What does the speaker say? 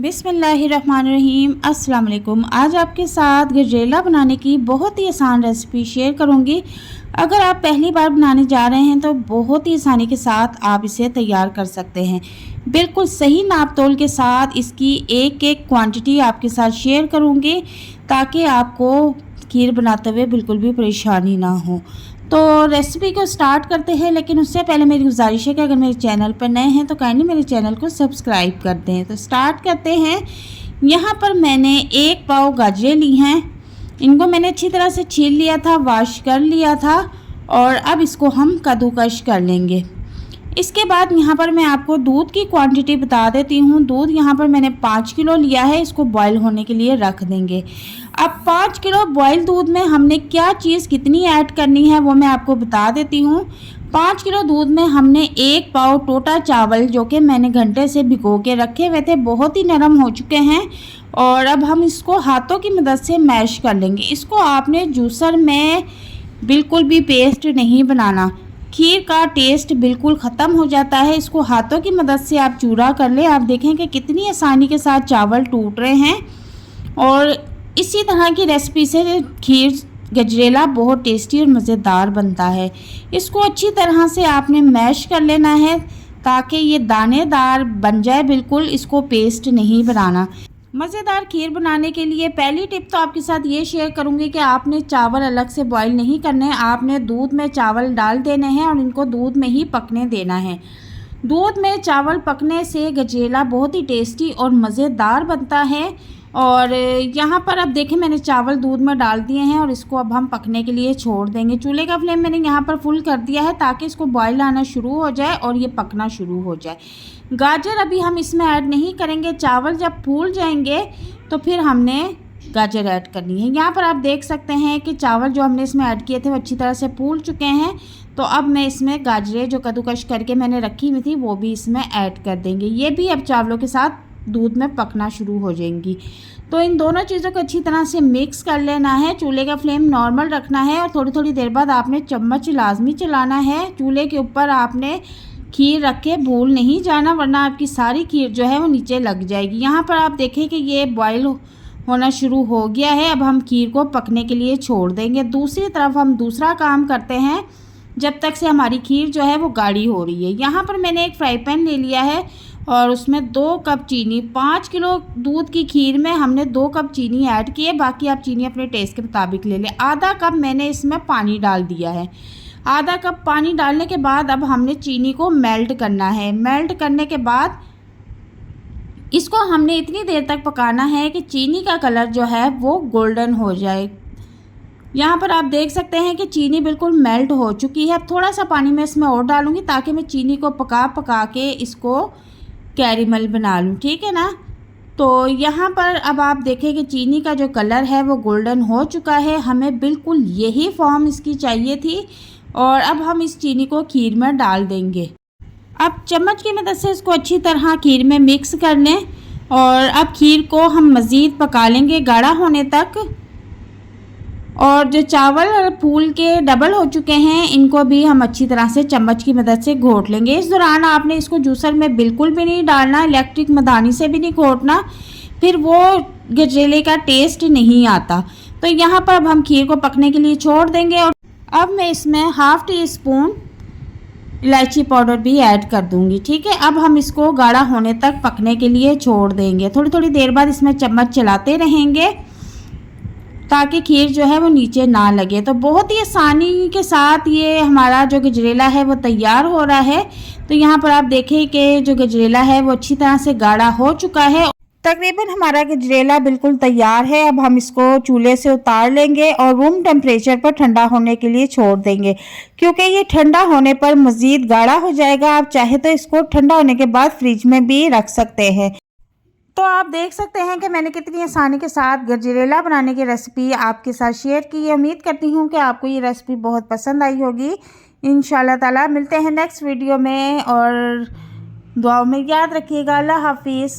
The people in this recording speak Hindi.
बिस्मिल्लाहिर्रहमानिर्रहीम। अस्सलाम वालेकुम। आज आपके साथ गजरेला बनाने की बहुत ही आसान रेसिपी शेयर करूंगी। अगर आप पहली बार बनाने जा रहे हैं तो बहुत ही आसानी के साथ आप इसे तैयार कर सकते हैं। बिल्कुल सही नाप तोल के साथ इसकी एक एक क्वांटिटी आपके साथ शेयर करूंगी ताकि आपको खीर बनाते हुए बिल्कुल भी परेशानी ना हो। तो रेसिपी को स्टार्ट करते हैं, लेकिन उससे पहले मेरी गुजारिश है कि अगर मेरे चैनल पर नए हैं तो काइंडली मेरे चैनल को सब्सक्राइब कर दें। तो स्टार्ट करते हैं। यहाँ पर मैंने 1 पाव गाजरें ली हैं। इनको मैंने अच्छी तरह से छील लिया था, वॉश कर लिया था और अब इसको हम कद्दूकश कर लेंगे। इसके बाद यहाँ पर मैं आपको दूध की क्वांटिटी बता देती हूँ। दूध यहाँ पर मैंने 5 किलो लिया है, इसको बॉईल होने के लिए रख देंगे। अब 5 किलो बॉईल दूध में हमने क्या चीज़ कितनी ऐड करनी है वो मैं आपको बता देती हूँ। 5 किलो दूध में हमने 1 पाव टोटा चावल, जो कि मैंने घंटे से भिगो के रखे हुए थे, बहुत ही नरम हो चुके हैं और अब हम इसको हाथों की मदद से मैश कर लेंगे। इसको आपने जूसर में बिल्कुल भी पेस्ट नहीं बनाना, खीर का टेस्ट बिल्कुल ख़त्म हो जाता है। इसको हाथों की मदद से आप चूरा कर लें। आप देखें कि कितनी आसानी के साथ चावल टूट रहे हैं और इसी तरह की रेसिपी से खीर गजरेला बहुत टेस्टी और मज़ेदार बनता है। इसको अच्छी तरह से आपने मैश कर लेना है ताकि ये दानेदार बन जाए, बिल्कुल इसको पेस्ट नहीं बनाना। मज़ेदार खीर बनाने के लिए पहली टिप तो आपके साथ ये शेयर करूँगी कि आपने चावल अलग से बॉईल नहीं करने हैं। आपने दूध में चावल डाल देने हैं और इनको दूध में ही पकने देना है। दूध में चावल पकने से गजरेला बहुत ही टेस्टी और मज़ेदार बनता है। और यहाँ पर अब देखें, मैंने चावल दूध में डाल दिए हैं और इसको अब हम पकने के लिए छोड़ देंगे। चूल्हे का फ्लेम मैंने यहाँ पर फुल कर दिया है ताकि इसको बॉईल आना शुरू हो जाए और ये पकना शुरू हो जाए। गाजर अभी हम इसमें ऐड नहीं करेंगे, चावल जब फूल जाएंगे तो फिर हमने गाजर ऐड करनी है। यहाँ पर आप देख सकते हैं कि चावल जो हमने इसमें ऐड किए थे वो अच्छी तरह से फूल चुके हैं। तो अब मैं इसमें गाजरें जो कद्दूकश करके मैंने रखी हुई थी वो भी इसमें ऐड कर देंगे। ये भी अब चावलों के साथ दूध में पकना शुरू हो जाएंगी। तो इन दोनों चीज़ों को अच्छी तरह से मिक्स कर लेना है। चूल्हे का फ्लेम नॉर्मल रखना है और थोड़ी थोड़ी देर बाद आपने चम्मच लाजमी चलाना है। चूल्हे के ऊपर आपने खीर रख के भूल नहीं जाना, वरना आपकी सारी खीर जो है वो नीचे लग जाएगी। यहाँ पर आप देखें कि ये बॉयल होना शुरू हो गया है। अब हम खीर को पकने के लिए छोड़ देंगे। दूसरी तरफ हम दूसरा काम करते हैं जब तक से हमारी खीर जो है वो गाढ़ी हो रही है। यहाँ पर मैंने एक फ्राई पैन ले लिया है और उसमें 2 कप चीनी, 5 किलो दूध की खीर में हमने 2 कप चीनी ऐड की है। बाकी आप चीनी अपने टेस्ट के मुताबिक ले लें। आधा कप मैंने इसमें पानी डाल दिया है। आधा कप पानी डालने के बाद अब हमने चीनी को मेल्ट करना है। मेल्ट करने के बाद इसको हमने इतनी देर तक पकाना है कि चीनी का कलर जो है वो गोल्डन हो जाए। यहाँ पर आप देख सकते हैं कि चीनी बिल्कुल मेल्ट हो चुकी है। अब थोड़ा सा पानी मैं इसमें और डालूँगी ताकि मैं चीनी को पका पका के इसको कैरेमल बना लूँ, ठीक है ना। तो यहाँ पर अब आप देखें कि चीनी का जो कलर है वो गोल्डन हो चुका है। हमें बिल्कुल यही फॉर्म इसकी चाहिए थी और अब हम इस चीनी को खीर में डाल देंगे। अब चम्मच की मदद से इसको अच्छी तरह खीर में मिक्स कर लें और अब खीर को हम मज़ीद पका लेंगे गाढ़ा होने तक। और जो चावल फूल के डबल हो चुके हैं इनको भी हम अच्छी तरह से चम्मच की मदद से घोट लेंगे। इस दौरान आपने इसको जूसर में बिल्कुल भी नहीं डालना, इलेक्ट्रिक मदानी से भी नहीं घोटना, फिर वो गजरेले का टेस्ट नहीं आता। तो यहाँ पर अब हम खीर को पकने के लिए छोड़ देंगे और अब मैं इसमें ½ टी स्पून इलायची पाउडर भी ऐड कर दूंगी, ठीक है। अब हम इसको गाढ़ा होने तक पकने के लिए छोड़ देंगे। थोड़ी थोड़ी देर बाद इसमें चम्मच चलाते रहेंगे ताकि खीर जो है वो नीचे ना लगे। तो बहुत ही आसानी के साथ ये हमारा जो गजरेला है वो तैयार हो रहा है। तो यहाँ पर आप देखें कि जो गजरेला है वो अच्छी तरह से गाढ़ा हो चुका है। तकरीबन हमारा गजरेला बिल्कुल तैयार है। अब हम इसको चूल्हे से उतार लेंगे और रूम टेम्परेचर पर ठंडा होने के लिए छोड़ देंगे, क्योंकि ये ठंडा होने पर मज़ीद गाढ़ा हो जाएगा। आप चाहे तो इसको ठंडा होने के बाद फ्रिज में भी रख सकते हैं। तो आप देख सकते हैं कि मैंने कितनी आसानी के साथ गजरेला बनाने की रेसिपी आपके साथ शेयर की है। उम्मीद करती हूँ कि आपको ये रेसिपी बहुत पसंद आई होगी। इंशाल्लाह ताला मिलते हैं नेक्स्ट वीडियो में और दुआओं में याद रखिएगा। अल्लाह हाफिज़।